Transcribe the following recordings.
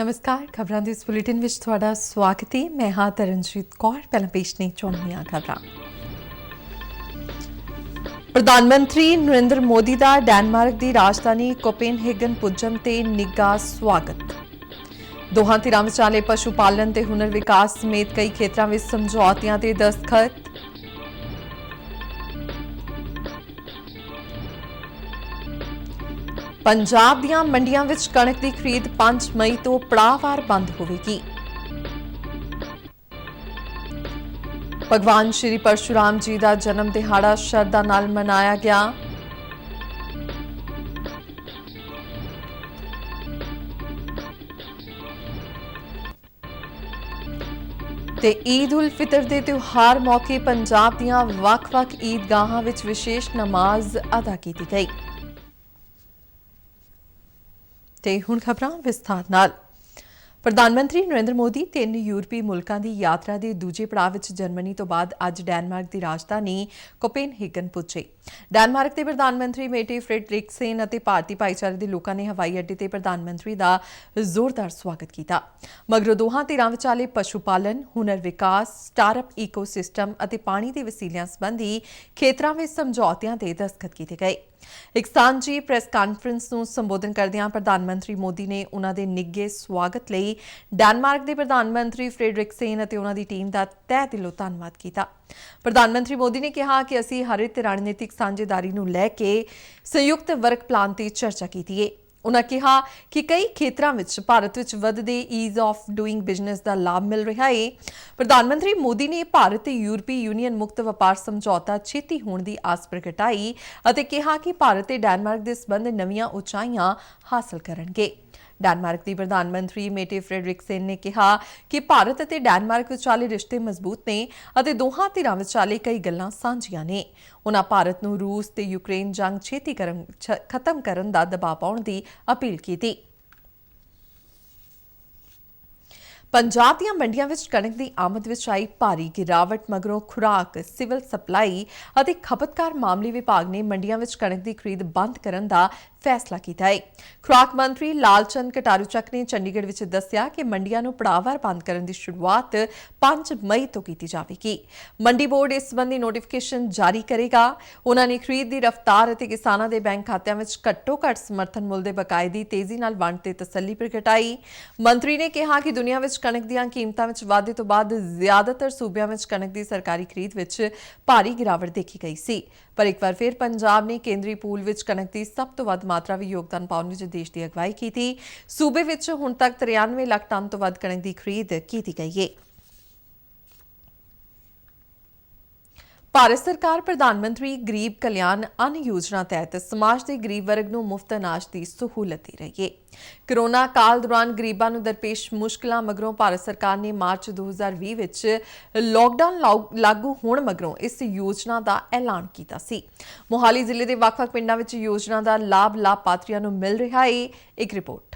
नमस्कार खबरां दे इस बुलेटिन विच तुहाडा स्वागत है। मैं हाँ तरनजीत कौर। पहला पेश ने चुनियां खबरां। प्रधानमंत्री नरेंद्र मोदी का डेनमार्क की राजधानी कोपेनहेगन पुज्जण ते निघा स्वागत। दोहां धिरां विचाले पशु पालन ते हुनर विकास समेत कई खेत्रां विच समझौतियां ते दस्तखत। पंजाब दीआं मंडियां विच कणक की खरीद 5 मई तो पड़ाववार बंद होवेगी। भगवान श्री परशुराम जी का जन्म दिहाड़ा श्रद्धा नाल मनाया गया। ते ईद उल फितर के त्योहार मौके पंजाब दीआं वख-वख ईदगाहां विच विशेष नमाज अदा की गई। ते हुण खबरां विस्तार नाल। प्रधानमंत्री नरेंद्र मोदी 3 यूरोपी मुल्कां दी यात्रा दे दूजे पड़ाव विच जर्मनी तो बाद अज डेनमार्क की राजधानी कोपेनहेगन पुज्जे। डेनमार्क के प्रधानमंत्री मेटे फ्रेडरिक्सेन अते भारतीय भाईचारे के लोगों ने हवाई अड्डे ते प्रधानमंत्री का जोरदार स्वागत किया। मगरों दोहां धिरां विचाले पशु पालन, हुनर विकास, स्टार्टअप ईकोसिस्टम अते पानी के वसीलियां संबंधी खेत्रां विच समझौतियां ते दस्तखत किए गए। एक सांझी प्रेस कानफ्रेंस ਨੂੰ ਸੰਬੋਧਨ ਕਰਦਿਆਂ प्रधानमंत्री मोदी ने उन्हां दे निੱਘੇ स्वागत ਲਈ डेनमार्क के प्रधानमंत्री फ्रेडरिक्सेन ਅਤੇ उन्हां दी टीम ਦਾ ਤਹਿ ਦਿਲੋਂ ਧੰਨਵਾਦ ਕੀਤਾ। प्रधानमंत्री मोदी ने कहा कि ਅਸੀਂ ਹਰਿਤ रणनीतिक ਸਾਂਝੇਦਾਰੀ ਨੂੰ ਲੈ ਕੇ संयुक्त वर्क प्लान ਤੇ चर्चा ਕੀਤੀ ਹੈ। उन्होंने कहा कि कई खेत्रों में भारत में वधदे ईज ऑफ डूइंग बिजनेस का लाभ मिल रहा है। प्रधानमंत्री मोदी ने भारत ते यूरोपी यूनियन मुक्त व्यापार समझौता छेती होने की आस प्रगटाई और कहा कि भारत ते डेनमार्क के संबंध नवीं ऊंचाइयां हासिल करनगे। डेनमार्क की प्रधानमंत्री मेटे फ्रेडरिक्सेन ने कहा कि भारत और डेनमार्क विचाले रिश्ते मजबूत ने और दोहां धिरां विचाले कई गल्लां सांझियां ने। उन्हां भारत नूं रूस ते यूक्रेन जंग छेती खत्म करन दा दबाव पाउण दी अपील की। पंजाब दीआं मंडियां विच कणक दी आमद विच आई भारी गिरावट मगरों खुराक, सिविल सप्लाई अते खपतकार मामले विभाग ने मंडियां विच कणक दी खरीद बंद करन दा फैसला किया है। खुराक मंत्री लालचंद कटारूचक ने चंडीगढ़ विच दस्सिया कि मंडियां नूं पड़ाववार बंद करन दी शुरुआत 5 मई तो की जावेगी। मंडी बोर्ड इस संबंधी नोटिफिकेशन जारी करेगा। उन्होंने खरीद की रफ्तार और किसानों के बैंक खातों में घट्टो घट्ट समर्थन मुल के बकाए की तेजी नाल वंड ते तसल्ली प्रगटाई। मंत्री ने कहा कि दुनिया में कणक दी कीमतां विच वाधे तो बाद ज्यादातर सूबियां विच कणक की सरकारी खरीद विच भारी गिरावट देखी गई सी, पर एक बार फिर पंजाब ने केंद्रीय पूल विच कणक की सब तो वध मात्रा भी योगदान पाउण विच देश की अगवाई की। सूबे विच हुण तक 93 लाख टन तो वध कणक की खरीद की गई है। भारत सरकार प्रधानमंत्री गरीब कल्याण अन्न योजना तहत समाज के गरीब वर्ग को मुफ्त अनाज की सहूलत दे रही है। कोरोना काल दौरान गरीबों को दरपेश मुश्किलों मगरों भारत सरकार ने मार्च 2020 विच लॉकडाउन लागू होने मगरों इस योजना का ऐलान किया सी। मोहाली जिले के वख-वख पिंडां विच योजना का लाभ लाभपात्रियों को मिल रहा है। एक रिपोर्ट।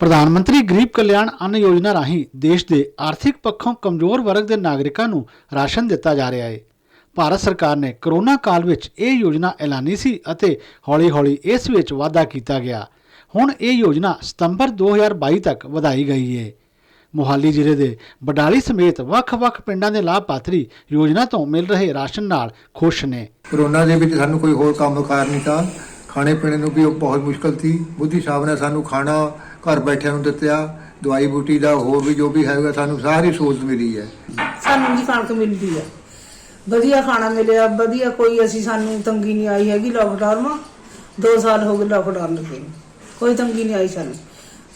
प्रधानमंत्री गरीब कल्याण अन्न योजना राही देश के आर्थिक पक्षों कमजोर वर्ग के नागरिकों को राशन दिता जा रहा है। भारत सरकार ने कोरोना काल विच यह योजना ऐलानी सी अते हौली हौली इस विच वाधा किया गया। हुण यह योजना सितंबर 2022 तक वधाई गई है। मोहाली जिले के बडाली समेत वख-वख पिंडां दे लाभपात्री योजना तो मिल रहे राशन नाल खुश ने। कोरोना दे विच सानूं कोई होर कामकार नहीं था, खाने पीने नूं भी बहुत मुश्किल थी। बुद्धि साहब ने सानूं खाना घर बैठे दिता, दवाई बूटी का होर भी जो भी है सानूं सारी सहूलत मिली है। सानूं जी कणक मिलती है, वधिया खाना मिलिया, वधिया कोई असी सानूं तंगी नहीं आई हैगी। लॉकडाउन में 2 साल हो गए लॉकडाउन लगे, कोई तंगी नहीं आई सानूं,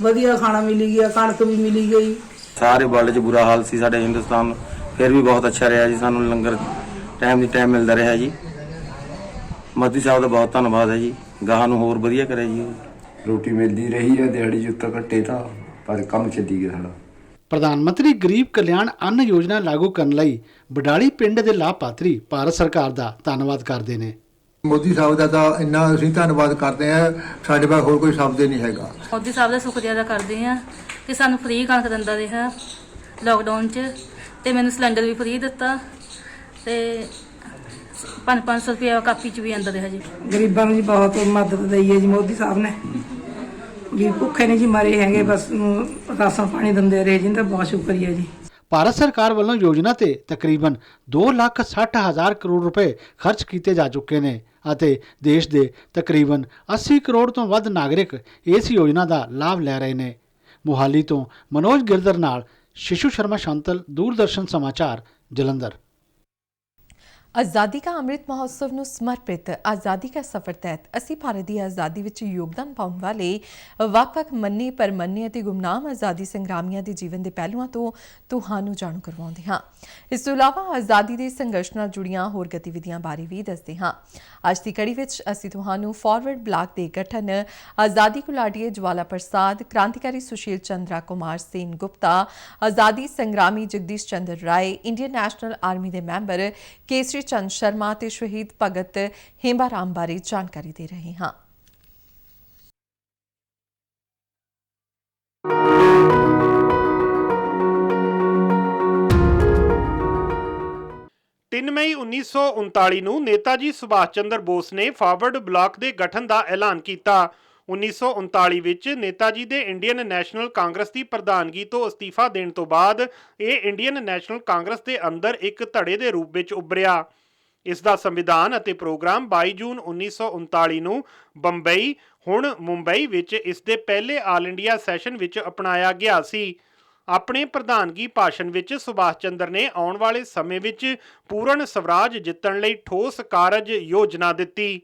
वधिया खाना मिली गया, कणक भी मिली गई। सारे वर्ल्ड च बुरा हाल सी, साडे हिंदुस्तान फिर भी बहुत अच्छा रहा जी। सानूं लंगर टाइम दी टाइम मिलता रहा जी। मोदी साहब का बहुत धन्यवाद है जी, गाहां नूं होर वधिया करे जी। रोटी मिलती रही है, दिहाड़ी जुत्ता घट्टे था पर कम चली गया साडा। प्रधानमंत्री गरीब कल्याण अन्न योजना लागू करने लई बडाली पिंड के लाभपात्री भारत सरकार का धन्यवाद करते हैं। मोदी साहब का तो इन्ना असीं धन्नवाद करते हैं, साडे पास होर कोई शब्द नहीं हैगा। मोदी साहब का शुक्रिया अदा करते हैं कि सानूं फ्री कणक दिंदा रहा लॉकडाउन च, ते मैनूं सिलेंडर भी फ्री दिता ते 500 रुपया कापी च भी आंदा रहा जी। गरीबां नूं जी बहुत मदद दी है जी मोदी साहब ने। ਵੀ ਭੁੱਖੇ ਨਹੀਂ ਜੀ ਮਰੇ ਹੈਗੇ, ਬਸ ਰਾਸ਼ਨ ਪਾਣੀ ਦਿੰਦੇ ਰਹੇ ਜੀ, ਤਾਂ ਬਹੁਤ ਸ਼ੁਕਰੀਆ ਜੀ। ਭਾਰਤ ਸਰਕਾਰ ਵੱਲੋਂ ਯੋਜਨਾ ਤੇ ਤਕਰੀਬਨ 2,60,000 ਕਰੋੜ ਰੁਪਏ ਖਰਚ ਕੀਤੇ ਜਾ ਚੁੱਕੇ ਨੇ ਅਤੇ ਦੇਸ਼ ਦੇ ਤਕਰੀਬਨ 80 ਕਰੋੜ ਤੋਂ ਵੱਧ ਨਾਗਰਿਕ ਇਸ ਯੋਜਨਾ ਦਾ ਲਾਭ ਲੈ ਰਹੇ ਨੇ। ਮੁਹਾਲੀ ਤੋਂ ਮਨੋਜ ਗਿਰਦਰ ਨਾਲ शिशु शर्मा शांतल, दूरदर्शन समाचार, जलंधर। आज़ादी का अमृत महोत्सव ਨੂੰ ਸਮਰਪਿਤ ਆਜ਼ਾਦੀ का सफर तहत ਅਸੀਂ ਭਾਰਤ ਦੀ ਆਜ਼ਾਦੀ ਵਿੱਚ ਯੋਗਦਾਨ ਪਾਉਣ ਵਾਲੇ ਵੱਖ-ਵੱਖ ਮੰਨੇ ਪਰਮੰਨੇ ਅਤੇ ਗੁਮਨਾਮ ਆਜ਼ਾਦੀ ਸੰਗਰਾਮੀਆਂ ਦੇ ਜੀਵਨ ਦੇ ਪਹਿਲੂਆਂ ਤੋਂ ਤੁਹਾਨੂੰ ਜਾਣੂ ਕਰਵਾਉਂਦੇ ਹਾਂ। ਇਸ ਤੋਂ ਇਲਾਵਾ ਆਜ਼ਾਦੀ ਦੇ ਸੰਘਰਸ਼ ਨਾਲ ਜੁੜੀਆਂ ਹੋਰ ਗਤੀਵਿਧੀਆਂ ਬਾਰੇ ਵੀ ਦੱਸਦੇ ਹਾਂ। ਅੱਜ ਦੀ ਕੜੀ ਵਿੱਚ ਅਸੀਂ ਤੁਹਾਨੂੰ ਫਾਰਵਰਡ ਬਲਾਕ ਦੇ ਗਠਨ, ਆਜ਼ਾਦੀ ਘੁਲਾਟੀਏ ਜਵਾਲਾ ਪ੍ਰਸਾਦ, ਕ੍ਰਾਂਤੀਕਾਰੀ ਸੁਸ਼ੀਲ ਚੰद्रा कुमार सेन गुप्ता, आज़ादी संग्रामी जगदीश चंद्र राय, इंडियन नैशनल आर्मी के मैंबर केसरी चंद शर्मा ते शहीद भगत हेंबा राम बारे जानकारी दे रहे हैं। 3 ਮਈ 1939 ਨੂੰ ਨੇਤਾਜੀ ਸੁਭਾਸ਼ ਚੰਦਰ ਬੋਸ ਨੇ ਫਾਰਵਰਡ ਬਲਾਕ ਦੇ ਗਠਨ ਦਾ ਐਲਾਨ ਕੀਤਾ। 1939 ਵਿੱਚ ਨੇਤਾਜੀ ਦੇ ਇੰਡੀਅਨ ਨੈਸ਼ਨਲ ਕਾਂਗਰਸ ਦੀ ਪ੍ਰਧਾਨਗੀ ਤੋਂ ਅਸਤੀਫਾ ਦੇਣ ਤੋਂ ਬਾਅਦ ਇਹ ਇੰਡੀਅਨ ਨੈਸ਼ਨਲ ਕਾਂਗਰਸ ਦੇ ਅੰਦਰ ਇੱਕ ਧੜੇ ਦੇ ਰੂਪ ਵਿੱਚ ਉੱਭਰਿਆ। ਇਸ ਦਾ ਸੰਵਿਧਾਨ ਅਤੇ ਪ੍ਰੋਗਰਾਮ 22 ਜੂਨ 1939 ਨੂੰ ਬੰਬਈ, ਹੁਣ ਮੁੰਬਈ ਵਿੱਚ ਇਸ ਦੇ ਪਹਿਲੇ ਆਲ ਇੰਡੀਆ ਸੈਸ਼ਨ ਵਿੱਚ ਅਪਣਾਇਆ ਗਿਆ ਸੀ। ਆਪਣੇ ਪ੍ਰਧਾਨਗੀ ਭਾਸ਼ਣ ਵਿੱਚ ਸੁਭਾਸ਼ ਚੰਦਰ ਨੇ ਆਉਣ ਵਾਲੇ ਸਮੇਂ ਵਿੱਚ ਪੂਰਨ ਸਵਰਾਜ ਜਿੱਤਣ ਲਈ ਠੋਸ ਕਾਰਜ ਯੋਜਨਾ ਦਿੱਤੀ।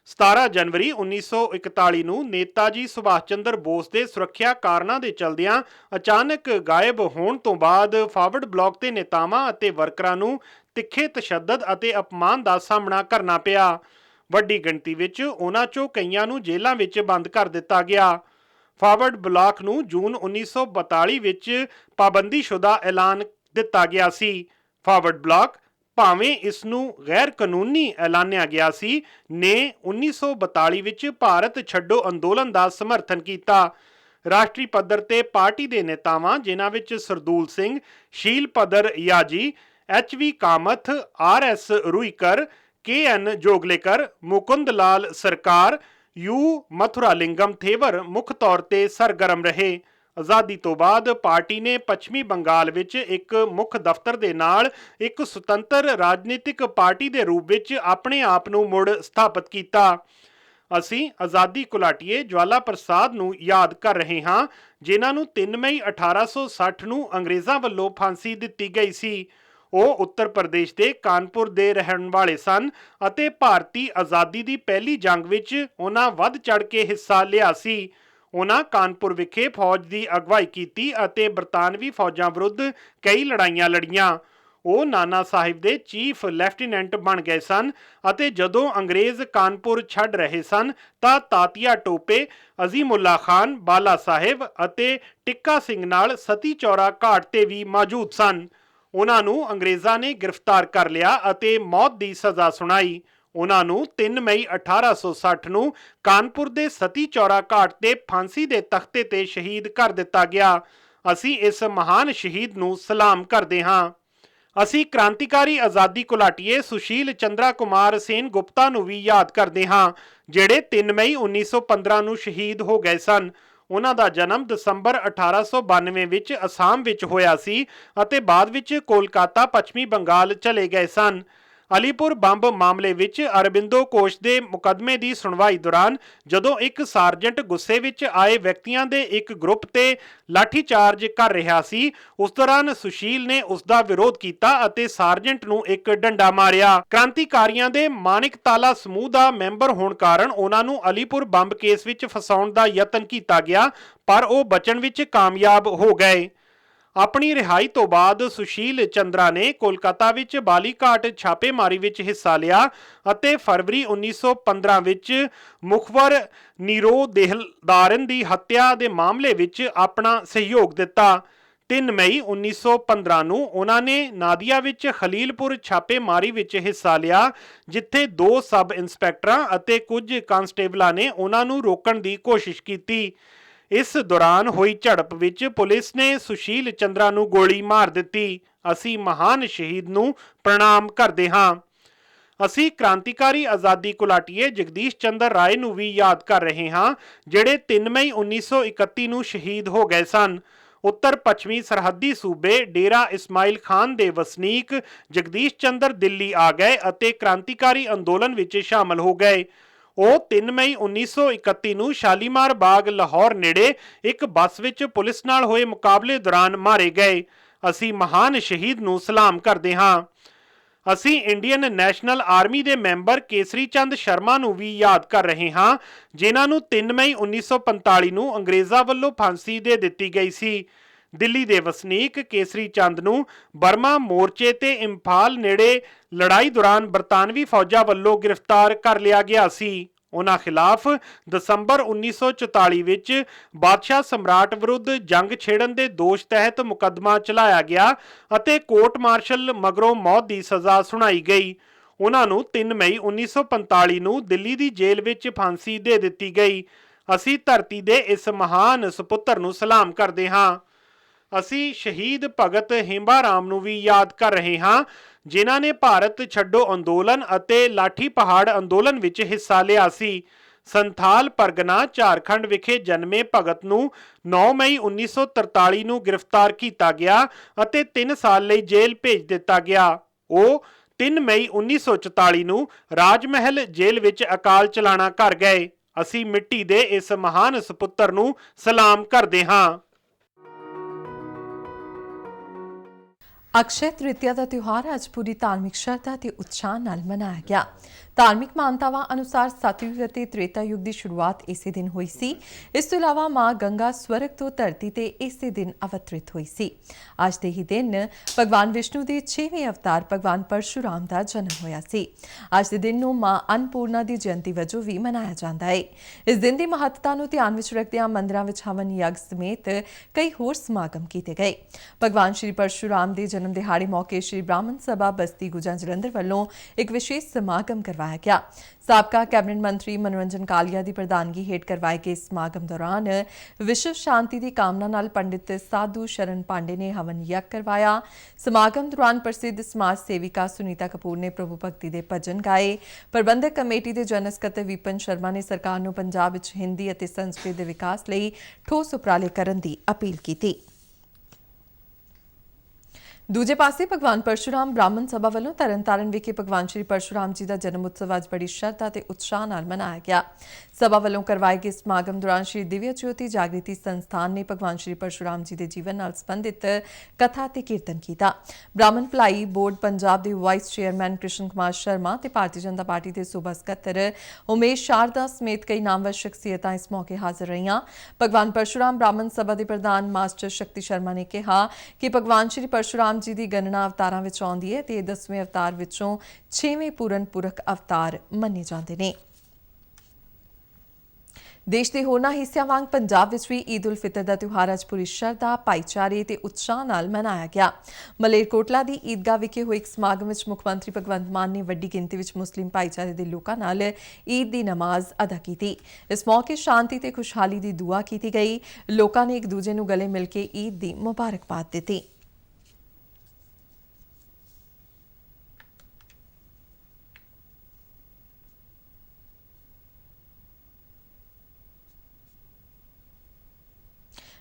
17 ਜਨਵਰੀ 1941 ਨੂੰ ਨੇਤਾਜੀ ਸੁਭਾਸ਼ ਚੰਦਰ ਬੋਸ ਦੇ ਸੁਰੱਖਿਆ ਕਾਰਨਾਂ ਦੇ ਚਲਦਿਆਂ ਅਚਾਨਕ ਗਾਇਬ ਹੋਣ ਤੋਂ ਬਾਅਦ ਫਾਰਵਰਡ ਬਲਾਕ ਦੇ ਨੇਤਾਵਾਂ ਅਤੇ ਵਰਕਰਾਂ ਨੂੰ ਤਿੱਖੇ ਤਸ਼ੱਦਦ ਅਤੇ ਅਪਮਾਨ ਦਾ ਸਾਹਮਣਾ ਕਰਨਾ ਪਿਆ। ਵੱਡੀ ਗਿਣਤੀ ਵਿੱਚ ਉਹਨਾਂ ਚੋਂ ਕਈਆਂ ਨੂੰ ਜੇਲ੍ਹਾਂ ਵਿੱਚ ਬੰਦ ਕਰ ਦਿੱਤਾ ਗਿਆ। ਫਾਰਵਰਡ ਬਲਾਕ ਨੂੰ ਜੂਨ 1942 ਵਿੱਚ ਪਾਬੰਦੀਸ਼ੁਦਾ ਐਲਾਨ ਦਿੱਤਾ ਗਿਆ ਸੀ। ਫਾਰਵਰਡ ਬਲਾਕ, ਭਾਵੇਂ ਇਸ ਨੂੰ ਗੈਰ ਕਾਨੂੰਨੀ ਐਲਾਨਿਆ ਗਿਆ ਸੀ, ਨੇ 1942 ਵਿੱਚ ਭਾਰਤ ਛੱਡੋ ਅੰਦੋਲਨ ਦਾ ਸਮਰਥਨ ਕੀਤਾ। ਰਾਸ਼ਟਰੀ ਪੱਧਰ ਤੇ ਪਾਰਟੀ ਦੇ ਨੇਤਾਵਾਂ, ਜਿਨ੍ਹਾਂ ਵਿੱਚ ਸਰਦੂਲ ਸਿੰਘ, ਸ਼ੀਲ ਪਦਰ ਯਾਜੀ, HV ਕਾਮਥ, RS ਰੁਈਕਰ, KN ਜੋਗਲੇਕਰ, ਮੁਕੁੰਦ ਲਾਲ ਸਰਕਾਰ, U ਮਥੁਰਾਲਿੰਗਮ ਥੇਵਰ ਮੁੱਖ ਤੌਰ ਤੇ ਸਰਗਰਮ ਰਹੇ। ਆਜ਼ਾਦੀ ਤੋਂ ਬਾਅਦ ਪਾਰਟੀ ਨੇ ਪੱਛਮੀ ਬੰਗਾਲ ਵਿੱਚ ਇੱਕ ਮੁੱਖ ਦਫ਼ਤਰ ਦੇ ਨਾਲ ਇੱਕ ਸੁਤੰਤਰ ਰਾਜਨੀਤਿਕ ਪਾਰਟੀ ਦੇ ਰੂਪ ਵਿੱਚ ਆਪਣੇ ਆਪ ਨੂੰ ਮੁੜ ਸਥਾਪਿਤ ਕੀਤਾ। ਅਸੀਂ ਆਜ਼ਾਦੀ ਘੁਲਾਟੀਏ ਜਵਾਲਾ ਪ੍ਰਸਾਦ ਨੂੰ ਯਾਦ ਕਰ ਰਹੇ ਹਾਂ, ਜਿਨ੍ਹਾਂ ਨੂੰ 3 ਮਈ 1860 ਨੂੰ ਅੰਗਰੇਜ਼ਾਂ ਵੱਲੋਂ ਫਾਂਸੀ ਦਿੱਤੀ ਗਈ ਸੀ। ਉਹ ਉੱਤਰ ਪ੍ਰਦੇਸ਼ ਦੇ ਕਾਨਪੁਰ ਦੇ ਰਹਿਣ ਵਾਲੇ ਸਨ ਅਤੇ ਭਾਰਤੀ ਆਜ਼ਾਦੀ ਦੀ ਪਹਿਲੀ ਜੰਗ ਵਿੱਚ ਉਹਨਾਂ ਵੱਧ ਚੜ੍ਹ ਕੇ ਹਿੱਸਾ ਲਿਆ ਸੀ। ਉਹਨਾਂ ਕਾਨਪੁਰ ਵਿਖੇ ਫੌਜ ਦੀ ਅਗਵਾਈ ਕੀਤੀ ਅਤੇ ਬਰਤਾਨਵੀ ਫੌਜਾਂ ਵਿਰੁੱਧ ਕਈ ਲੜਾਈਆਂ ਲੜੀਆਂ। ਉਹ ਨਾਨਾ ਸਾਹਿਬ ਦੇ ਚੀਫ ਲੈਫਟੀਨੈਂਟ ਬਣ ਗਏ ਸਨ ਅਤੇ ਜਦੋਂ ਅੰਗਰੇਜ਼ ਕਾਨਪੁਰ ਛੱਡ ਰਹੇ ਸਨ ਤਾਂ ਤਾਤੀਆ ਟੋਪੇ, ਅਜ਼ੀਮੁੱਲਾ ਖਾਨ, ਬਾਲਾ ਸਾਹਿਬ ਅਤੇ ਟਿੱਕਾ ਸਿੰਘ ਨਾਲ ਸਤੀ ਚੌਰਾ ਘਾਟ ਤੇ ਵੀ ਮੌਜੂਦ ਸਨ। ਉਹਨਾਂ ਨੂੰ ਅੰਗਰੇਜ਼ਾਂ ਨੇ ਗ੍ਰਿਫਤਾਰ ਕਰ ਲਿਆ ਅਤੇ ਮੌਤ ਦੀ ਸਜ਼ਾ ਸੁਣਾਈ। ਉਹਨਾਂ ਨੂੰ 3 ਮਈ 1860 ਨੂੰ ਕਾਨਪੁਰ ਦੇ ਸਤੀ ਚੌਰਾ ਘਾਟ ਤੇ ਫਾਂਸੀ ਦੇ ਤਖਤੇ ਤੇ ਸ਼ਹੀਦ ਕਰ ਦਿੱਤਾ ਗਿਆ। ਅਸੀਂ ਇਸ ਮਹਾਨ ਸ਼ਹੀਦ ਨੂੰ ਸਲਾਮ ਕਰਦੇ ਹਾਂ। ਅਸੀਂ ਕ੍ਰਾਂਤੀਕਾਰੀ ਆਜ਼ਾਦੀ ਘੁਲਾਟੀਏ ਸੁਸ਼ੀਲ ਚੰद्रा ਕੁਮਾਰ ਸੇਨ ਗੁਪਤਾ ਨੂੰ ਵੀ ਯਾਦ ਕਰਦੇ ਹਾਂ, ਜਿਹੜੇ 3 ਮਈ 1915 ਨੂੰ ਸ਼ਹੀਦ ਹੋ ਗਏ ਸਨ। ਉਹਨਾਂ ਦਾ ਜਨਮ ਦਸੰਬਰ 1892 ਵਿੱਚ ਅਸਾਮ ਵਿੱਚ ਹੋਇਆ ਸੀ ਅਤੇ ਬਾਅਦ ਵਿੱਚ ਕੋਲਕਾਤਾ, ਪੱਛਮੀ ਬੰਗਾਲ ਚਲੇ ਗਏ ਸਨ। ਅਲੀਪੁਰ ਬੰਬ ਮਾਮਲੇ ਵਿੱਚ ਅਰਬਿੰਦੋ ਘੋਸ਼ ਦੇ ਮੁਕੱਦਮੇ ਦੀ ਸੁਣਵਾਈ ਦੌਰਾਨ ਜਦੋਂ ਇੱਕ ਸਾਰਜੈਂਟ ਗੁੱਸੇ ਵਿੱਚ ਆਏ ਵਿਅਕਤੀਆਂ ਦੇ ਇੱਕ ਗਰੁੱਪ ਤੇ ਲਾਠੀਚਾਰਜ ਕਰ ਰਿਹਾ ਸੀ, ਉਸ ਦੌਰਾਨ ਸੁਸ਼ੀਲ ਨੇ ਉਸ ਦਾ ਵਿਰੋਧ ਕੀਤਾ ਅਤੇ ਸਾਰਜੈਂਟ ਨੂੰ ਇੱਕ ਡੰਡਾ ਮਾਰਿਆ। ਕ੍ਰਾਂਤੀਕਾਰੀਆਂ ਦੇ ਮਾਨਿਕਤਾਲਾ ਸਮੂਹ ਦਾ ਮੈਂਬਰ ਹੋਣ ਕਾਰਨ ਉਹਨਾਂ ਨੂੰ ਅਲੀਪੁਰ ਬੰਬ ਕੇਸ ਵਿੱਚ ਫਸਾਉਣ ਦਾ ਯਤਨ ਕੀਤਾ ਗਿਆ, ਪਰ ਉਹ ਬਚਣ ਵਿੱਚ ਕਾਮਯਾਬ ਹੋ ਗਏ। ਆਪਣੀ ਰਿਹਾਈ ਤੋਂ ਬਾਅਦ ਸੁਸ਼ੀਲ ਚੰद्रा ਨੇ ਕੋਲਕਾਤਾ ਵਿੱਚ ਬਾਲੀਘਾਟ ਛਾਪੇਮਾਰੀ ਵਿੱਚ ਹਿੱਸਾ ਲਿਆ ਅਤੇ ਫਰਵਰੀ 1915 ਵਿੱਚ ਮੁਖਬਰ ਨੀਰੋ ਦੇਹਲਦਾਰਨ ਦੀ ਹੱਤਿਆ ਦੇ ਮਾਮਲੇ ਵਿੱਚ ਆਪਣਾ ਸਹਿਯੋਗ ਦਿੱਤਾ। 3 ਮਈ 1915 ਨੂੰ ਉਹਨਾਂ ਨੇ ਨਾਦੀਆ ਵਿੱਚ ਖਲੀਲਪੁਰ ਛਾਪੇਮਾਰੀ ਵਿੱਚ ਹਿੱਸਾ ਲਿਆ, ਜਿੱਥੇ 2 ਸਬ ਇੰਸਪੈਕਟਰਾਂ ਅਤੇ ਕੁਝ ਕਾਂਸਟੇਬਲਾਂ ਨੇ ਉਹਨਾਂ ਨੂੰ ਰੋਕਣ ਦੀ ਕੋਸ਼ਿਸ਼ ਕੀਤੀ। ਇਸ ਦੌਰਾਨ ਹੋਈ ਝੜਪ ਵਿੱਚ ਪੁਲਿਸ ਨੇ ਸੁਸ਼ੀਲ ਚੰद्रा ਨੂੰ ਗੋਲੀ ਮਾਰ ਦਿੱਤੀ। ਅਸੀਂ ਮਹਾਨ ਸ਼ਹੀਦ ਨੂੰ ਪ੍ਰਣਾਮ ਕਰਦੇ ਹਾਂ। ਅਸੀਂ ਕ੍ਰਾਂਤੀਕਾਰੀ ਆਜ਼ਾਦੀ ਘੁਲਾਟੀਏ ਜਗਦੀਸ਼ ਚੰਦਰ ਰਾਏ ਨੂੰ ਵੀ ਯਾਦ ਕਰ ਰਹੇ ਹਾਂ, ਜਿਹੜੇ 3 ਮਈ 1931 ਨੂੰ ਸ਼ਹੀਦ ਹੋ ਗਏ ਸਨ। ਉੱਤਰ ਪੱਛਮੀ ਸਰਹੱਦੀ ਸੂਬੇ ਡੇਰਾ ਇਸਮਾਇਲ ਖਾਨ ਦੇ ਵਸਨੀਕ ਜਗਦੀਸ਼ ਚੰਦਰ ਦਿੱਲੀ ਆ ਗਏ ਅਤੇ ਕ੍ਰਾਂਤੀਕਾਰੀ ਅੰਦੋਲਨ ਵਿੱਚ ਸ਼ਾਮਲ ਹੋ ਗਏ। ਉਹ 3 ਮਈ 1931 ਨੂੰ ਸ਼ਾਲੀਮਾਰ ਬਾਗ ਲਾਹੌਰ ਨੇੜੇ ਇੱਕ ਬੱਸ ਵਿੱਚ ਪੁਲਿਸ ਨਾਲ ਹੋਏ ਮੁਕਾਬਲੇ ਦੌਰਾਨ ਮਾਰੇ ਗਏ। ਅਸੀਂ ਮਹਾਨ ਸ਼ਹੀਦ ਨੂੰ ਸਲਾਮ ਕਰਦੇ ਹਾਂ। ਅਸੀਂ ਇੰਡੀਅਨ ਨੈਸ਼ਨਲ ਆਰਮੀ ਦੇ ਮੈਂਬਰ ਕੇਸਰੀ ਚੰਦ ਸ਼ਰਮਾ ਨੂੰ ਵੀ ਯਾਦ ਕਰ ਰਹੇ ਹਾਂ, ਜਿਨ੍ਹਾਂ ਨੂੰ 3 ਮਈ 1945 ਨੂੰ ਅੰਗਰੇਜ਼ਾਂ ਵੱਲੋਂ ਫਾਂਸੀ ਦੇ ਦਿੱਤੀ ਗਈ ਸੀ। ਦਿੱਲੀ ਦੇ ਵਸਨੀਕ ਕੇਸਰੀ ਚੰਦ ਨੂੰ ਬਰਮਾ ਮੋਰਚੇ ਤੇ ਇੰਫਾਲ ਨੇੜੇ ਲੜਾਈ ਦੌਰਾਨ ਬਰਤਾਨਵੀ ਫੌਜਾਂ ਵੱਲੋਂ ਗ੍ਰਿਫਤਾਰ ਕਰ ਲਿਆ ਗਿਆ ਸੀ। ਉਹਨਾਂ ਖਿਲਾਫ ਦਸੰਬਰ 1944 ਵਿੱਚ ਬਾਦਸ਼ਾਹ ਸਮਰਾਟ ਵਿਰੁੱਧ ਜੰਗ ਛੇੜਨ ਦੇ ਦੋਸ਼ ਤਹਿਤ ਮੁਕੱਦਮਾ ਚਲਾਇਆ ਗਿਆ ਅਤੇ ਕੋਰਟ ਮਾਰਸ਼ਲ ਮਗਰੋਂ ਮੌਤ ਦੀ ਸਜ਼ਾ ਸੁਣਾਈ ਗਈ। ਉਹਨਾਂ ਨੂੰ 3 ਮਈ 1945 ਨੂੰ ਦਿੱਲੀ ਦੀ ਜੇਲ੍ਹ ਵਿੱਚ ਫਾਂਸੀ ਦੇ ਦਿੱਤੀ ਗਈ। ਅਸੀਂ ਧਰਤੀ ਦੇ ਇਸ ਮਹਾਨ ਸੁਪੁੱਤਰ ਨੂੰ ਸਲਾਮ ਕਰਦੇ ਹਾਂ। ਅਸੀਂ ਸ਼ਹੀਦ ਭਗਤ ਹੇਮਬਾ ਰਾਮ ਨੂੰ ਵੀ ਯਾਦ ਕਰ ਰਹੇ ਹਾਂ, ਜਿਨ੍ਹਾਂ ਨੇ ਭਾਰਤ ਛੱਡੋ ਅੰਦੋਲਨ ਅਤੇ ਲਾਠੀ ਪਹਾੜ ਅੰਦੋਲਨ ਵਿੱਚ ਹਿੱਸਾ ਲਿਆ ਸੀ। ਸੰਥਾਲ ਪਰਗਨਾ ਝਾਰਖੰਡ ਵਿਖੇ ਜਨਮੇ ਭਗਤ ਨੂੰ 9 ਮਈ 1943 ਨੂੰ ਗ੍ਰਿਫਤਾਰ ਕੀਤਾ ਗਿਆ ਅਤੇ 3 ਸਾਲ ਲਈ ਜੇਲ੍ਹ ਭੇਜ ਦਿੱਤਾ ਗਿਆ। ਉਹ 3 ਮਈ 1944 ਨੂੰ ਰਾਜ ਮਹਿਲ ਜੇਲ੍ਹ ਵਿੱਚ ਅਕਾਲ ਚਲਾਣਾ ਕਰ ਗਏ। ਅਸੀਂ ਮਿੱਟੀ ਦੇ ਇਸ ਮਹਾਨ ਸੁਪੁੱਤਰ ਨੂੰ ਸਲਾਮ ਕਰਦੇ ਹਾਂ। ਅਕਸ਼ੈ ਤ੍ਰਿਤੀਆ ਦਾ ਤਿਉਹਾਰ ਅੱਜ ਪੂਰੀ ਧਾਰਮਿਕ ਸ਼ਰਧਾ ਤੇ ਉਤਸ਼ਾਹ ਨਾਲ ਮਨਾਇਆ ਗਿਆ। ਧਾਰਮਿਕ ਮਾਨਤਾਵਾਂ ਅਨੁਸਾਰ ਸਤਯੁਗ ਅਤੇ ਤ੍ਰੇਤਾ ਯੁਗ ਦੀ ਸ਼ੁਰੂਆਤ ਇਸੇ ਦਿਨ ਹੋਈ ਸੀ। ਇਸ ਤੋਂ ਇਲਾਵਾ ਮਾਂ ਗੰਗਾ ਸਵਰਗ ਤੋਂ ਧਰਤੀ ਤੇ ਇਸੇ ਦਿਨ ਅਵਤਰਿਤ ਹੋਈ ਸੀ। ਅੱਜ ਦੇ ਹੀ ਦਿਨ ਭਗਵਾਨ ਵਿਸ਼ਨੂੰ ਦੇ 6ਵੇਂ ਅਵਤਾਰ ਭਗਵਾਨ ਪਰਸ਼ੁਰਾਮ ਦਾ ਜਨਮ ਹੋਇਆ ਸੀ। ਅੱਜ ਦੇ ਦਿਨ ਨੂੰ ਮਾਂ ਅੰਨਪੂਰਨਾ ਦੀ ਜਯੰਤੀ ਵਜੋਂ ਵੀ ਮਨਾਇਆ ਜਾਂਦਾ ਹੈ। ਇਸ ਦਿਨ ਦੀ ਮਹੱਤਤਾ ਨੂੰ ਧਿਆਨ ਵਿੱਚ ਰੱਖਦਿਆਂ ਮੰਦਿਰਾਂ ਵਿੱਚ ਹਵਨ ਯੱਗ ਸਮੇਤ ਕਈ ਹੋਰ ਸਮਾਗਮ ਕੀਤੇ ਗਏ। ਭਗਵਾਨ ਸ਼੍ਰੀ ਪਰਸ਼ੁਰਾਮ ਦੇ ਜਨਮ ਦਿਹਾੜੇ ਮੌਕੇ ਸ਼੍ਰੀ ਬ੍ਰਾਹਮਣ ਸਭਾ ਬਸਤੀ ਗੁਜਾ ਜਲੰਧਰ ਵੱਲੋਂ ਇੱਕ ਵਿਸ਼ੇਸ਼ ਸਮਾਗਮ ਕਰਵਾਇਆ ਗਿਆ। ਸਾਬਕਾ ਕੈਬਨਿਟ ਮੰਤਰੀ ਮਨੋਰੰਜਨ ਕਾਲੀਆ ਦੀ ਪ੍ਰਧਾਨਗੀ ਹੇਠ ਕਰਵਾਏ ਗਏ ਸਮਾਗਮ ਦੌਰਾਨ ਵਿਸ਼ਵ ਸ਼ਾਂਤੀ ਦੀ ਕਾਮਨਾ ਨਾਲ ਪੰਡਿਤ ਸਾਧੂ ਸ਼ਰਨ ਪਾਂਡੇ ਨੇ ਹਵਨ ਯੱਗ ਕਰਵਾਇਆ। ਸਮਾਗਮ ਦੌਰਾਨ ਪ੍ਰਸਿੱਧ ਸਮਾਜ ਸੇਵਿਕਾ ਸੁਨੀਤਾ ਕਪੂਰ ਨੇ ਪ੍ਰਭੂ ਭਗਤੀ ਦੇ ਭਜਨ ਗਾਏ। ਪ੍ਰਬੰਧਕ ਕਮੇਟੀ ਦੇ ਜਨਰਲ ਸਕੱਤਰ ਵਿਪਨ ਸ਼ਰਮਾ ਨੇ ਸਰਕਾਰ ਨੂੰ ਪੰਜਾਬ ਵਿੱਚ ਹਿੰਦੀ ਅਤੇ ਸੰਸਕ੍ਰਿਤ ਦੇ ਵਿਕਾਸ ਲਈ ਠੋਸ ਉਪਰਾਲੇ ਕਰਨ ਦੀ ਅਪੀਲ ਕੀਤੀ। ਦੂਜੇ ਪਾਸੇ ਭਗਵਾਨ ਪਰਸ਼ੁਰਾਮ ਬ੍ਰਾਹਮਣ ਸਭਾ ਵੱਲੋਂ ਤਰਨਤਾਰਨ ਵਿਖੇ ਭਗਵਾਨ ਸ਼੍ਰੀ ਪਰਸ਼ੁਰਾਮ ਜੀ ਦਾ ਜਨਮ ਉਤਸਵ ਅੱਜ ਬੜੀ ਸ਼ਰਧਾ ਤੇ ਉਤਸ਼ਾਹ ਨਾਲ ਮਨਾਇਆ ਗਿਆ। ਸਭਾ ਵੱਲੋਂ ਕਰਵਾਏ ਗਏ ਸਮਾਗਮ ਦੌਰਾਨ ਸ਼੍ਰੀ ਦਿਵਯ ਜਯੋਤੀ ਜਾਗ੍ਰਿਤੀ ਸੰਸਥਾਨ ਨੇ ਭਗਵਾਨ ਸ਼੍ਰੀ ਪਰਸ਼ੁਰਾਮ ਜੀ ਦੇ ਜੀਵਨ ਨਾਲ ਸੰਬੰਧਿਤ ਕਥਾ ਤੇ ਕੀਰਤਨ ਕੀਤਾ। ਬ੍ਰਾਹਮਣ ਭਲਾਈ ਬੋਰਡ ਪੰਜਾਬ ਦੇ ਵਾਈਸ ਚੇਅਰਮੈਨ ਕ੍ਰਿਸ਼ਨ ਕੁਮਾਰ ਸ਼ਰਮਾ ਤੇ ਭਾਰਤੀ ਜਨਤਾ ਪਾਰਟੀ ਦੇ ਸੂਬਾ ਸਕੱਤਰ ਉਮੇਸ਼ ਸ਼ਾਰਦਾ ਸਮੇਤ ਕਈ ਨਾਮਵਰ ਸ਼ਖਸੀਅਤਾਂ ਇਸ ਮੌਕੇ ਹਾਜ਼ਰ ਰਹੀਆਂ। ਭਗਵਾਨ ਪਰਸ਼ੁਰਾਮ ਬ੍ਰਾਹਮਣ ਸਭਾ ਦੇ ਪ੍ਰਧਾਨ ਮਾਸਟਰ ਸ਼ਕਤੀ ਸ਼ਰਮਾ ਨੇ ਕਿਹਾ ਕਿ ਭਗਵਾਨ ਸ਼੍ਰੀ ਪਰਸ਼ੁਰਾਮ ਜੀ ਦੀ ਗਣਨਾ ਅਵਤਾਰਾਂ ਵਿੱਚ ਆਉਂਦੀ ਹੈ ਤੇ 10ਵੇਂ ਅਵਤਾਰ ਵਿੱਚੋਂ 6ਵੇਂ ਪੂਰਨ ਪੁਰਖ ਅਵਤਾਰ ਮੰਨੇ ਜਾਂਦੇ ਨੇ। ਦੇਸ਼ ਦੇ ਹੋਰਨਾਂ ਹਿੱਸਿਆਂ ਵਾਂਗ ਪੰਜਾਬ ਵਿੱਚ ਵੀ ਈਦ ਉਲ ਫਿਤਰ ਦਾ ਤਿਉਹਾਰ ਅੱਜ ਪੂਰੀ ਸ਼ਰਧਾ, ਭਾਈਚਾਰੇ ਤੇ ਉਤਸ਼ਾਹ ਨਾਲ ਮਨਾਇਆ ਗਿਆ। ਮਲੇਰਕੋਟਲਾ ਦੀ ਈਦਗਾਹ ਵਿਖੇ ਹੋਏ ਇੱਕ ਸਮਾਗਮ ਵਿੱਚ ਮੁੱਖ ਮੰਤਰੀ ਭਗਵੰਤ ਮਾਨ ਨੇ ਵੱਡੀ ਗਿਣਤੀ ਵਿੱਚ ਮੁਸਲਿਮ ਭਾਈਚਾਰੇ ਦੇ ਲੋਕਾਂ ਨਾਲ ਈਦ ਦੀ ਨਮਾਜ਼ ਅਦਾ ਕੀਤੀ। ਇਸ ਮੌਕੇ ਸ਼ਾਂਤੀ ਤੇ ਖੁਸ਼ਹਾਲੀ ਦੀ ਦੁਆ ਕੀਤੀ ਗਈ। ਲੋਕਾਂ ਨੇ ਇੱਕ ਦੂਜੇ ਨੂੰ ਗਲੇ ਮਿਲ ਕੇ ਈਦ ਦੀ ਮੁਬਾਰਕਬਾਦ ਦਿੱਤੀ।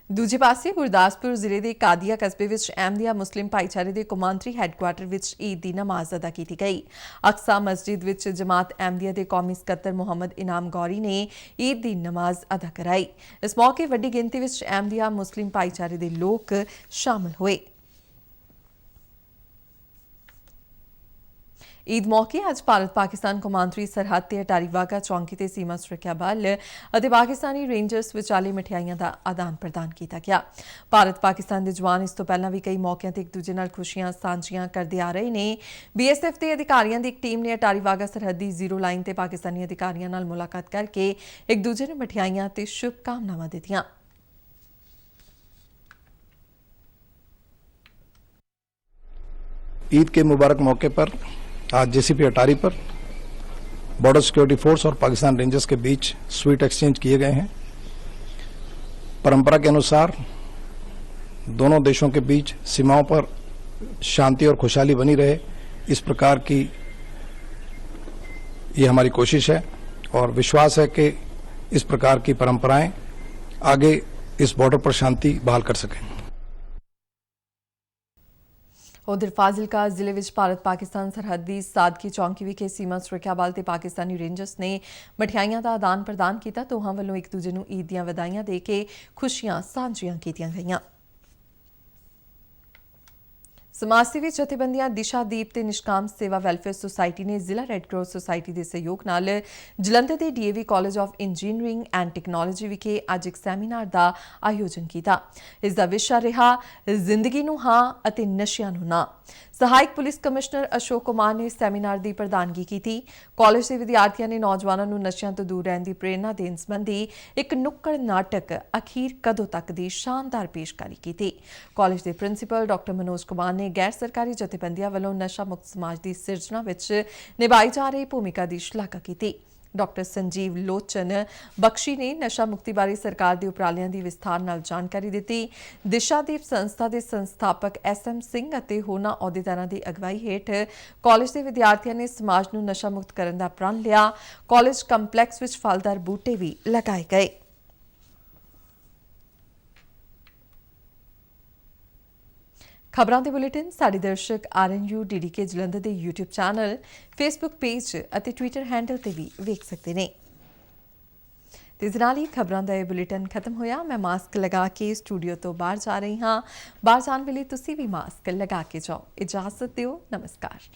ਦੂਜੇ ਪਾਸੇ ਗੁਰਦਾਸਪੁਰ ਜ਼ਿਲ੍ਹੇ ਦੇ ਕਾਦੀਆ ਕਸਬੇ ਵਿੱਚ ਅਹਿਮਦੀਆ ਮੁਸਲਿਮ ਭਾਈਚਾਰੇ ਦੇ ਕੌਮਾਂਤਰੀ ਹੈੱਡਕੁਆਰਟਰ ਵਿੱਚ ਈਦ ਦੀ ਨਮਾਜ਼ ਅਦਾ ਕੀਤੀ ਗਈ। ਅਕਸਾ ਮਸਜਿਦ ਵਿੱਚ ਜਮਾਤ ਅਹਿਮਦੀਆ ਦੇ ਕੌਮੀ ਸਕੱਤਰ ਮੁਹੰਮਦ ਇਨਾਮ ਗੌਰੀ ਨੇ ਈਦ ਦੀ ਨਮਾਜ਼ ਅਦਾ ਕਰਾਈ। ਇਸ ਮੌਕੇ ਵੱਡੀ ਗਿਣਤੀ ਵਿੱਚ ਅਹਿਮਦੀਆ ਮੁਸਲਿਮ ਭਾਈਚਾਰੇ ਦੇ ਲੋਕ ਸ਼ਾਮਲ ਹੋਏ। ਈਦ ਮੌਕੇ ਅੱਜ ਭਾਰਤ ਪਾਕਿਸਤਾਨ ਕੌਮਾਂਤਰੀ ਸਰਹੱਦ ਤੇ ਅਟਾਰੀ ਵਾਹਗਾ ਚੌਂਕੀ ਤੇ ਸੀਮਾ ਸੁਰੱਖਿਆ ਬਲ ਅਤੇ ਪਾਕਿਸਤਾਨੀ ਰੇਂਜਰਸ ਵਿਚਾਲੇ ਮਠਿਆਈਆਂ ਦਾ ਆਦਾਨ ਪ੍ਰਦਾਨ ਕੀਤਾ ਗਿਆ। ਭਾਰਤ ਪਾਕਿਸਤਾਨ ਦੇ ਜਵਾਨ ਇਸ ਤੋਂ ਪਹਿਲਾਂ ਵੀ ਕਈ ਮੌਕਿਆਂ ਤੇ ਇੱਕ ਦੂਜੇ ਨਾਲ ਖੁਸ਼ੀਆਂ ਸਾਂਝੀਆਂ ਕਰਦੇ ਆ ਰਹੇ ਨੇ। BSF ਦੇ ਅਧਿਕਾਰੀਆਂ ਦੀ ਇੱਕ ਟੀਮ ਨੇ ਅਟਾਰੀ ਵਾਹਗਾ ਸਰਹੱਦੀ ਜ਼ੀਰੋ ਲਾਈਨ ਤੇ ਪਾਕਿਸਤਾਨੀ ਅਧਿਕਾਰੀਆਂ ਨਾਲ ਮੁਲਾਕਾਤ ਕਰਕੇ ਇੱਕ ਦੂਜੇ ਨੂੰ ਮਠਿਆਈਆਂ ਤੇ ਸ਼ੁਭਕਾਮਨਾਵਾਂ ਦਿੱਤੀਆਂ। ईद के मुबारक मौके पर आज JCP अटारी पर बॉर्डर सिक्योरिटी फोर्स और पाकिस्तान रेंजर्स के बीच स्वीट एक्सचेंज किए गए हैं। परंपरा के अनुसार दोनों देशों के बीच सीमाओं पर शांति और खुशहाली बनी रहे, इस प्रकार की ये हमारी कोशिश है और विश्वास है कि इस प्रकार की परंपराएं आगे इस बॉर्डर पर शांति बहाल कर सकें। उधर फाजिलका ਜ਼ਿਲ੍ਹੇ ਵਿੱਚ ਭਾਰਤ ਪਾਕਿਸਤਾਨ ਸਰਹੱਦੀ ਸਾਦਕੀ ਚੌਂਕੀ ਵਿਖੇ ਸੀਮਾ ਸੁਰੱਖਿਆ ਬਲ ਤੇ ਪਾਕਿਸਤਾਨੀ ਰੇਂਜਰਸ ਨੇ ਮਠਿਆਈਆਂ ਦਾ ਆਦਾਨ ਪ੍ਰਦਾਨ ਕੀਤਾ। ਦੋਹਾਂ ਵੱਲੋਂ ਇੱਕ ਦੂਜੇ ਨੂੰ ਈਦ ਦੀਆਂ ਵਧਾਈਆਂ ਦੇ ਕੇ ਖੁਸ਼ੀਆਂ ਸਾਂਝੀਆਂ ਕੀਤੀਆਂ ਗਈਆਂ। समाज सेवी जथेबंदियां दिशादीप ते निष्काम सेवा वैलफेयर सोसाइटी ने जिला रैड क्रॉस सोसाइटी के सहयोग नाल जलंधर के DAV college of engineering and technology विखे अज एक सैमीनार का आयोजन किया। इसका विषय रहा जिंदगी नूं हां अते नशियां नूं ना। सहायक पुलिस कमिश्नर अशोक कुमार ने सैमीनार की प्रधानगी की। कॉलेज के विद्यार्थियों ने नौजवानों को नशियां तो दूर रहने की प्रेरणा देने संबंधी एक नुक्कड़ नाटक अखीर कदों तक की शानदार पेशकारी की। कॉलेज के प्रिंसीपल डॉक्टर मनोज कुमार ने गैर सरकारी जथेबंदियों वालों नशा मुक्त समाज की सिरजना विच निभाई जा रही भूमिका की शलाघा की। डॉक्टर संजीव लोचन बख्शी ने नशा मुक्ति बारे सरकार के उपरालियां की विस्तार नाल जानकारी दी। दिशादीप संस्था के संस्थापक SM सिंह अते होरनां अहुदेदारां की अगवाई हेठ कॉलेज के विद्यार्थियों ने समाज नूं नशा मुक्त करन दा प्रण लिया। कॉलेज कंपलैक्स विच फलदार बूटे भी लगाए गए। खबरों के बुलेटिन साडे दर्शक RNU DDK जलंधर के YouTube चैनल फेसबुक पेज और ट्विटर हैंडल से भी वेख सकते हैं। इस नाल ही खबरों का यह बुलेटिन खत्म होया। मैं मास्क लगा के स्टूडियो तो बाहर जा रही हाँ। बाहर जाने वेले तुसी भी मास्क लगा के जाओ। इजाजत दिओ। नमस्कार।